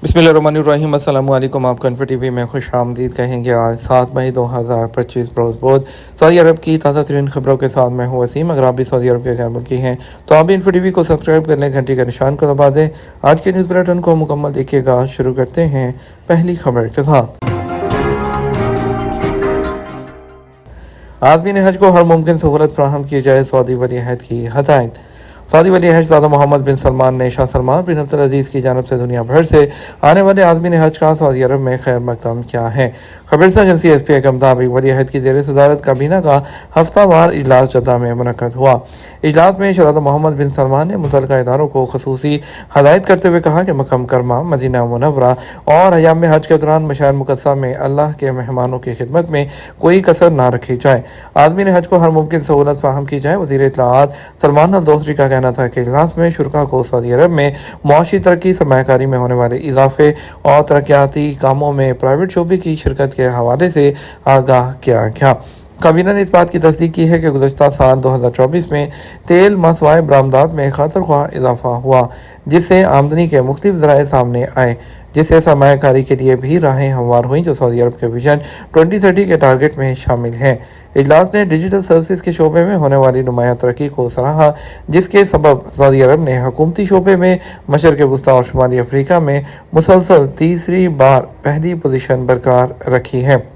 बिस्मिल्लाहिर्रहमानिर्रहीम। अस्सलाम वालेकुम। आप कन्फर्ट टीवी में खुश आमदीद कहेंगे। आज 7 मई 2025 रोज़ बहुत सऊदी अरब की ताज़ा तरीन खबरों के साथ मैं हूँ वसीम। अगर आप भी सऊदी अरब के गैर मुल्की हैं तो आप भी इन्फो टीवी को सब्सक्राइब कर लें, घंटी का निशान को दबा दें। आज के न्यूज़ बुलेटिन को मुकम्मल देखिएगा। शुरू करते हैं पहली खबर के साथ। आज़मीन हज को हर मुमकिन सहूलत फराहम की जाए, सऊदी वली अहद की हदायत। सऊदी वली हज दादा मोहम्मद बिन सलमान ने शाह सलमान बिन अब्दुल अजीज़ की जानब से दुनिया भर से आने वाले आज़मीन हज का सऊदी अरब में खैर मकदम किया है। खबरसा एजेंसी SPA के मुताबिक वली अहद की ज़ेर सदारत काबीना का हफ्तावार इजलास जद्दा में मुनक़्क़द हुआ। इजलास में शहज़ादा मोहम्मद बिन सलमान ने मुतल्लिक़ा इदारों को ख़ुसूसी हदायत करते हुए कहा कि मक्का मुकर्रमा, मदीना मुनव्वरा और अय्याम हज के दौरान मशाइर मुक़द्दसा में अल्लाह के मेहमानों की खिदमत में कोई कसर ना रखी जाए। आज़मीन हज को हर मुमकिन सहूलत फराहम की जाए। वज़ीर इत्तलाआत सलमान अल दोसरी का कहना था कि इजलास में शुरका को सऊदी अरब में मुआशी तरक्की, सरमायाकारी में होने वाले इजाफे और तरक्याती कामों में प्राइवेट शोबे की शिरकत के हवाले से आगाह किया गया। काबीना ने इस बात की तस्दीक की है कि गुज़श्ता साल 2024 में तेल मसवाए बरामदात में खातरख्वाह इजाफा हुआ, जिससे आमदनी के मुख्तलिफ ज़राए सामने आए, जिससे सरमायाकारी के लिए भी राहें हमवार हुई जो सऊदी अरब के विजन 2030 के टारगेट में शामिल हैं। इजलास ने डिजिटल सर्विसेज के शोबे में होने वाली नुमाया तरक्की को सराहा, जिसके सबब सऊदी अरब ने हुकूमती शोबे में मशरक़ वस्ती और शुमाली अफ्रीका में मुसलसल तीसरी बार पहली पोजीशन बरकरार रखी है।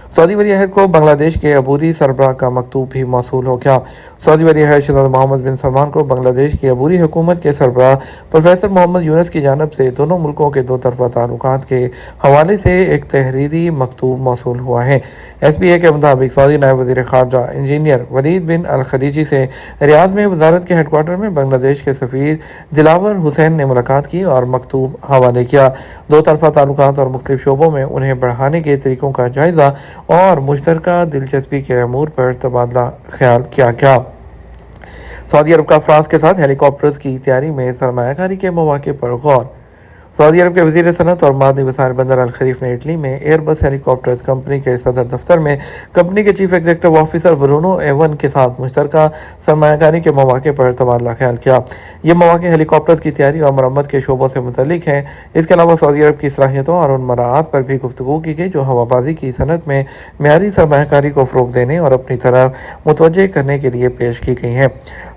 सऊदी वली अहद को बांग्लादेश के अबूरी सरबराह का मकतूब भी मौसूल हो गया। सऊदी वली अहद शहज़ादा मोहम्मद बिन सलमान को बांग्लादेश की अबूरी हुकूमत के सरबराह प्रोफेसर मोहम्मद यूनुस की जानब से दोनों मुल्कों के दो तरफ़ा ताल्लुकात के हवाले से एक तहरीरी मकतूब मौसूल हुआ है। SPA के मुताबिक सऊदी नायब वज़ीर ख़ारजा इंजीनियर वलीद बिन अल खलीजी से रियाद में वजारत के हेडक्वार्टर में बांग्लादेश के सफ़ीर दिलावर हुसैन ने मुलाकात की और मकतूब हवाले किया। दो तरफ़ा ताल्लुकात और मुख्तलिफ शोबों में उन्हें बढ़ाने के तरीक़ों का जायज़ा और मुश्तरका दिलचस्पी के अमूर पर तबादला ख्याल किया गया। सऊदी अरब का फ्रांस के साथ हेलीकॉप्टर्स की तैयारी में सरमायाकारी के मौके पर गौर। सऊदी अरब के वज़ीर सनअत और मादनी वसाइल बंदर अल खलीफ ने इटली में एयरबस हेलीकॉप्टर्स कंपनी के सदर दफ्तर में कंपनी के चीफ एग्जीक्यूटिव ऑफिसर ब्रूनो एवन के साथ मुश्तरका सरमायाकारी के मौके पर तबादला ख्याल किया। ये मौके हेलीकॉप्टर्स की तैयारी और मरम्मत के शोबों से मुतल्लिक हैं। इसके अलावा सऊदी अरब की सलाहियतों और उन मराहत पर भी गुफ्तगू की गई जो हवाबाजी की सनत में मेयारी सरमायाकारी को फ़रोग़ देने और अपनी तरफ मुतवज्जे करने के लिए पेश की गई हैं।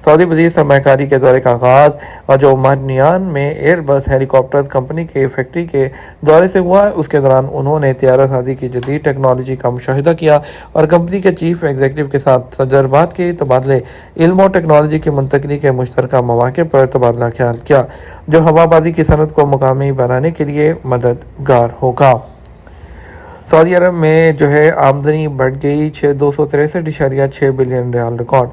सऊदी वज़ीर सरमायाकारी के दौरे का आगाज़ और जो मानियान में एयरबस हेलीकॉप्टर्स कंपनी के फैक्ट्री के दौरे से हुआ, उसके दौरान उन्होंने तैयारा साजी की जदीद टेक्नोलॉजी का मुशाहिदा किया और कंपनी के चीफ एग्जीक्यूटिव के साथ तजर्बात के तबादले, इल्म और टेक्नोलॉजी की मुंतकली के मुश्तरका मौके पर तबादला ख्याल किया, जो हवाबाजी की सनत को मुकामी बनाने के लिए मददगार होगा। सऊदी अरब में आमदनी बढ़ गई 263.6 बिलियन रियाल रिकॉर्ड।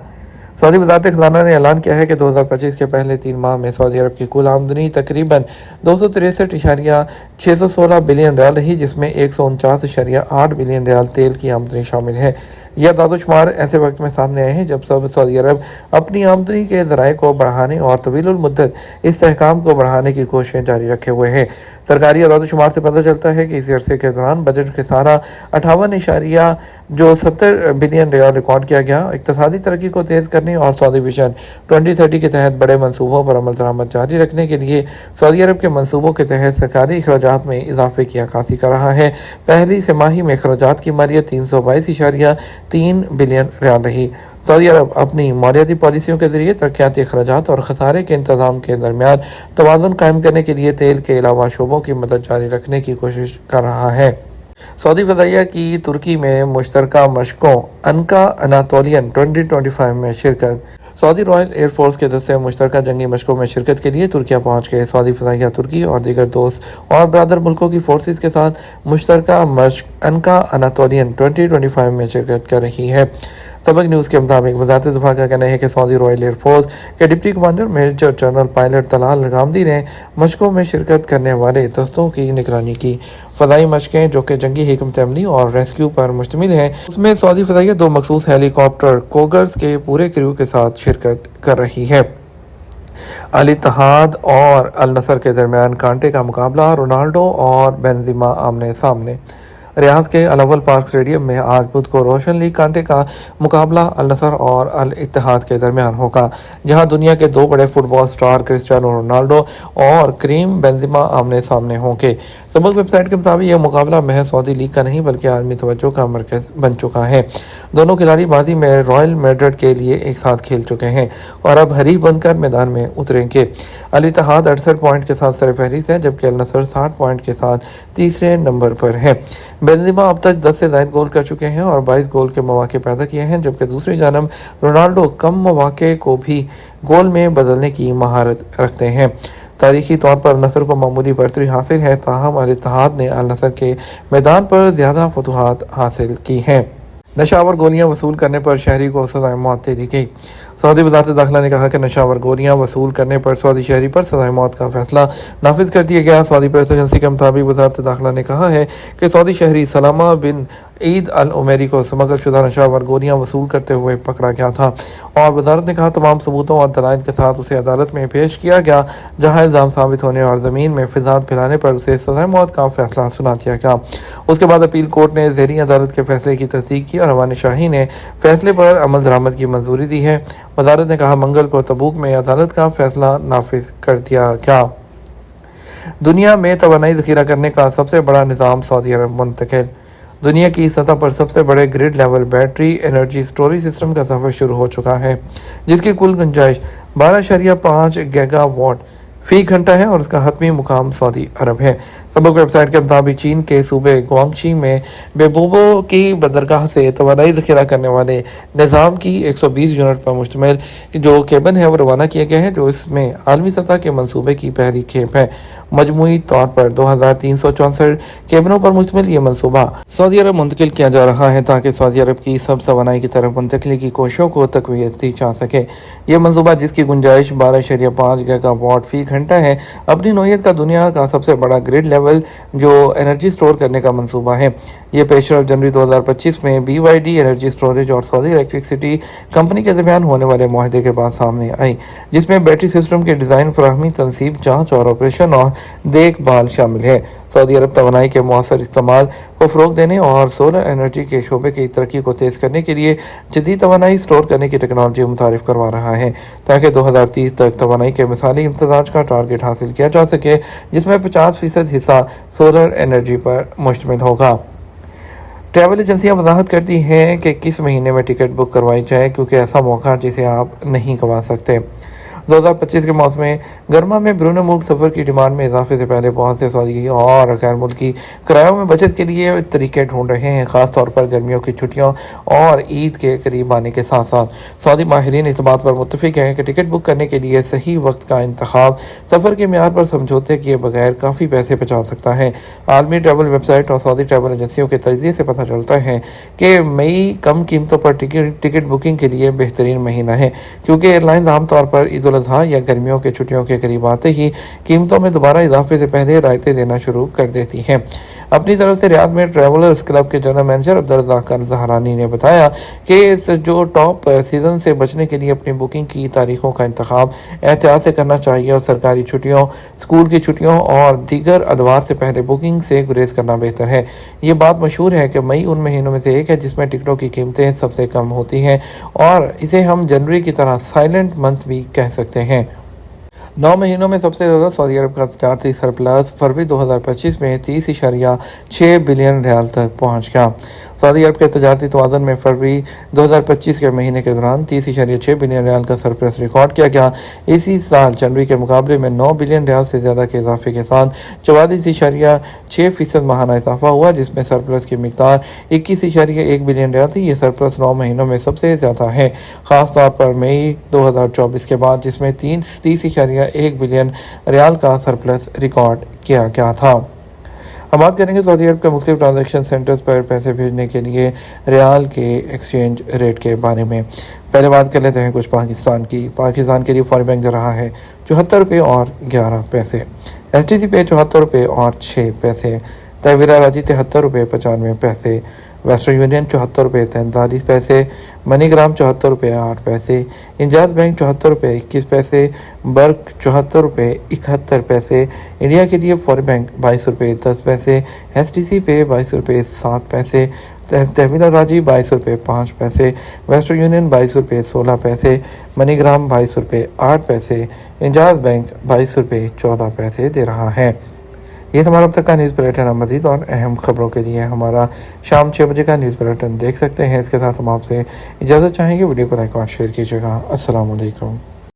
सऊदी वज़ारत ख़ज़ाना ने ऐलान किया है कि 2025 के पहले 3 माह में सऊदी अरब की कुल आमदनी तकरीबन 263.616 बिलियन रियाल रही, जिसमें 149.8 बिलियन रियाल तेल की आमदनी शामिल है। यह दादोशुमार ऐसे वक्त में सामने आए हैं जब सऊदी अरब अपनी आमदनी के ज़राए को बढ़ाने और तवीलुल मुद्दत इस्तेहकाम को बढ़ाने की कोशिशें जारी रखे हुए हैं। सरकारी दादोशुमार से पता चलता है कि इसी अरसे के दौरान बजट के सारा 58.70 बिलियन रियाल रिकॉर्ड किया गया। इक़्तिसादी तरक्की को तेज़ करने और सऊदी विजन 2030 के तहत बड़े मनसूबों पर अमल दरामद जारी रखने के लिए सऊदी अरब के मनसूबों के तहत सरकारी अखराजात में इजाफे की अक्कासी कर रहा है। पहली तिमाही में अखराजात की मालियत 322.3 बिलियन रियाल रही। सऊदी अरब अपनी मालियाती पॉलिसियों के जरिए तरक्याती अखराजात और खसारे के इंतजाम के दरमियान तवाज़ुन कायम करने के लिए तेल के अलावा शोबों की मदद जारी रखने की कोशिश कर रहा है। सऊदी फ़ज़ाइया की तुर्की में मुश्तरका मशकों अनका अनातोलियन 2025 में शिरकत। सऊदी रॉयल एयरफोर्स के दस्ते मुश्तरका जंगी मशकों में शिरकत के लिए तुर्किया पहुँच गए। सऊदी फ़ज़ाइया तुर्की और दीगर दोस्त और बरादर मुल्कों की फोर्सेस के साथ मुश्तरका मशक अनका अनातोलियन 2025 में शिरकत कर रही है। सबक न्यूज़ के मुताबिक वज़ारत दिफा का कहना है कि सऊदी रॉयल एयरफोर्स के deputy commander major general pilot Talal Ghamdi ने मशकों में शिरकत करने वाले दस्तों की निगरानी की। फ़ज़ाई मशकें जो कि जंगी हिकमत अमली और रेस्क्यू पर मुश्तमिल हैं, उसमें सऊदी फ़ज़ाइया 2 मखसूस हेलीकॉप्टर कोगर्स के पूरे क्रू के साथ शिरकत कर रही है। अल इत्तेहाद और अल नसर के दरमियान कांटे का मुकाबला, रोनाल्डो और बेंज़ेमा आमने सामने। ریاض کے الاول پارک اسٹیڈیم میں آج بدھ کو روشن لیگ کانٹے کا مقابلہ النصر اور الاتحاد کے درمیان ہوگا، جہاں دنیا کے دو بڑے فٹ بال اسٹار کرسٹیانو رونالڈو اور کریم بنزیما آمنے سامنے ہوں گے۔ سبق ویب سائٹ کے مطابق یہ مقابلہ محض سعودی لیگ کا نہیں بلکہ عالمی توجہ کا مرکز بن چکا ہے۔ دونوں کھلاڑی ماضی میں رائل میڈرڈ کے لیے ایک ساتھ کھیل چکے ہیں اور اب حریف بن کر میدان میں اتریں گے۔ الاتحاد 68 پوائنٹ کے ساتھ سر فہرست ہے، جبکہ النصر 60 پوائنٹ کے ساتھ تیسرے نمبر پر ہے۔ بنزیما اب تک 10 سے زائد گول کر چکے ہیں اور 22 گول کے مواقع پیدا کیے ہیں، جبکہ دوسری جانب رونالڈو کم مواقع کو بھی گول میں بدلنے کی مہارت رکھتے ہیں۔ تاریخی طور پر النصر کو معمولی برتری حاصل ہے، تاہم الاتحاد نے النصر کے میدان پر زیادہ فتوحات حاصل کی ہیں۔ نشاور گولیاں وصول کرنے پر شہری کو سزائے موت دے دی گئی۔ سعودی وزارت داخلہ نے کہا کہ نشاور گولیاں وصول کرنے پر سعودی شہری پر سزائے موت کا فیصلہ نافذ کر دیا گیا۔ سعودی پریس ایجنسی کے مطابق وزارت داخلہ نے کہا ہے کہ سعودی شہری سلامہ بن عید العمیری کو سمگل شدہ نشاور گولیاں وصول کرتے ہوئے پکڑا گیا تھا، اور وزارت نے کہا تمام ثبوتوں اور دلائل کے ساتھ اسے عدالت میں پیش کیا گیا، جہاں الزام ثابت ہونے اور زمین میں فساد پھیلانے پر اسے سزائے موت کا فیصلہ سنا دیا گیا۔ اس کے بعد اپیل کورٹ نے زیریں عدالت کے فیصلے کی تصدیق کی اور روان شاہی نے فیصلے پر عمل درآمد کی منظوری دی ہے۔ وزارت نے کہا منگل کو تبوک میں عدالت کا فیصلہ نافذ کر دیا گیا۔ دنیا میں توانائی ذخیرہ کرنے کا سب سے بڑا نظام سعودی عرب منتقل۔ دنیا کی سطح پر سب سے بڑے grid level battery energy storage system کا سفر شروع ہو چکا ہے، جس کی کل گنجائش 12.5 گیگا واٹ فی گھنٹہ ہے اور اس کا حتمی مقام سعودی عرب ہے۔ سبق ویب سائٹ کے مطابق چین کے صوبے گوانگچی میں بیبوبو کی بندرگاہ سے توانائی ذخیرہ کرنے والے نظام کی 120 یونٹ پر مشتمل جو کیبن ہے وہ روانہ کیے گئے ہیں، جو اس میں عالمی سطح کے منصوبے کی پہلی کھیپ ہے۔ مجموعی طور پر 2364 کیبنوں پر مشتمل یہ منصوبہ سعودی عرب منتقل کیا جا رہا ہے تاکہ سعودی عرب کی سب توانائی کی طرف منتقلی کی کوششوں کو تقویت دی جا سکے۔ یہ منصوبہ، جس کی گنجائش 12.5 گیگا واٹ فی گھنٹہ ہے، اپنی نوعیت کا دنیا کا سب سے بڑا گرڈ لیول جو انرجی سٹور کرنے کا منصوبہ ہے۔ یہ پیشرفت جنوری 2025 میں BYD انرجی سٹوریج اور سعودی الیکٹرسٹی کمپنی کے درمیان ہونے والے معاہدے کے بعد سامنے آئی، جس میں بیٹری سسٹم کے ڈیزائن، فراہمی، تنصیب، جانچ اور آپریشن اور دیکھ بھال شامل ہے۔ سعودی عرب توانائی کے مؤثر استعمال کو فروغ دینے اور سولر انرجی کے شعبے کی ترقی کو تیز کرنے کے لیے جدید توانائی سٹور کرنے کی ٹیکنالوجی متعارف کروا رہا ہے، تاکہ 2030 تک توانائی کے مثالی امتزاج کا ٹارگٹ حاصل کیا جا سکے، جس میں 50% حصہ سولر انرجی پر مشتمل ہوگا۔ ٹریول ایجنسیاں وضاحت کرتی ہیں کہ کس مہینے میں ٹکٹ بک کروائی جائے، کیونکہ ایسا موقع جسے آپ نہیں گنوا سکتے۔ 2025 کے موسم گرما میں بیرون ملک سفر کی ڈیمانڈ میں اضافے سے پہلے بہت سے سعودی اور غیر ملکی کرایوں میں بچت کے لیے طریقے ڈھونڈ رہے ہیں، خاص طور پر گرمیوں کی چھٹیوں اور عید کے قریب آنے کے ساتھ ساتھ۔ سعودی ماہرین اس بات پر متفق ہیں کہ ٹکٹ بک کرنے کے لیے صحیح وقت کا انتخاب سفر کے معیار پر سمجھوتے کیے بغیر کافی پیسے بچا سکتا ہے۔ عالمی ٹریول ویب سائٹ اور سعودی ٹریول ایجنسیوں کے تجزیے سے پتہ چلتا ہے کہ مئی کم قیمتوں پر ٹکٹ بکنگ کے لیے بہترین مہینہ ہے، کیونکہ ایئر لائنز عام طور پر عید الاضحیٰ یا گرمیوں کے چھٹیوں کے قریب آتے ہی قیمتوں میں دوبارہ اضافے سے پہلے رعایتیں دینا شروع کر دیتی ہیں۔ اپنی طرف سے ریاض میں ٹریولرز کلب کے جنرل منیجر عبدالرزاق زہرانی نے بتایا کہ جو ٹاپ سیزن سے بچنے کے لیے اپنی بکنگ کی تاریخوں کا انتخاب احتیاط سے کرنا چاہیے اور سرکاری چھٹیوں، اسکول کی چھٹیوں اور دیگر ادوار سے پہلے بکنگ سے گریز کرنا بہتر ہے۔ یہ بات مشہور ہے کہ مئی ان مہینوں میں سے ایک ہے جس میں ٹکٹوں کی قیمتیں سب سے کم ہوتی ہیں، اور اسے ہم جنوری کی طرح سائلنٹ منتھ بھی کہہ سکتے ہیں۔ 9 مہینوں میں سب سے زیادہ سعودی عرب کا تجارتی سرپلس فروری 2025 میں 30.6 بلین ریال تک پہنچ گیا۔ سعودی عرب کے تجارتی توازن میں فروری 2025 کے مہینے کے دوران 30.6 بلین ریال کا سرپلس ریکارڈ کیا گیا۔ اسی سال جنوری کے مقابلے میں 9 بلین ریال سے زیادہ کے اضافے کے ساتھ 44.6% ماہانہ اضافہ ہوا، جس میں سرپلس کی مقدار 21.1 بلین ریال تھی۔ یہ سرپلس 9 مہینوں میں سب سے زیادہ ہے، خاص طور پر مئی 2024 کے بعد، جس میں 30.1 بلین ریال کا سرپلس ریکارڈ کیا گیا تھا۔ اب بات کریں گے سعودی عرب کے مختلف ٹرانزیکشن سینٹرز پر پیسے بھیجنے کے لیے ریال کے ایکسچینج ریٹ کے بارے میں۔ پہلے بات کر لیتے ہیں کچھ پاکستان کی۔ پاکستان کے لیے فوری بینک دے رہا ہے 74 روپے اور 11 پیسے، STC پہ 74 روپے اور 6 پیسے، تحویلہ راجی 73 روپے 95 پیسے، वेस्टर्न यूनियन 74 रुपये 43 पैसे, मनीग्राम 74 रुपये 8 पैसे, इंजाज बैंक 74 रुपये 21 पैसे, बर्क 74 रुपये 71 पैसे, इंडिया के लिए फॉर बैंक 22 रुपये 10 पैसे, STC पे 22 रुपये 7 पैसे, तहमील राजी 22 रुपये 5 पैसे, वेस्टर्न यूनियन 22 रुपये 16 पैसे, मनीग्राम 22 रुपये 8 पैसे, इंजाज बैंक 22 रुपये 14 पैसे दे रहा है। ये हमारा अब तक का न्यूज़ बुलेटिन। मज़ीद और अहम खबरों के लिए हमारा शाम 6 बजे का न्यूज़ बुलेटिन देख सकते हैं। इसके साथ हम आपसे इजाज़त चाहेंगे। वीडियो को लाइक और शेयर कीजिएगा। अस्सलाम वालेकुम।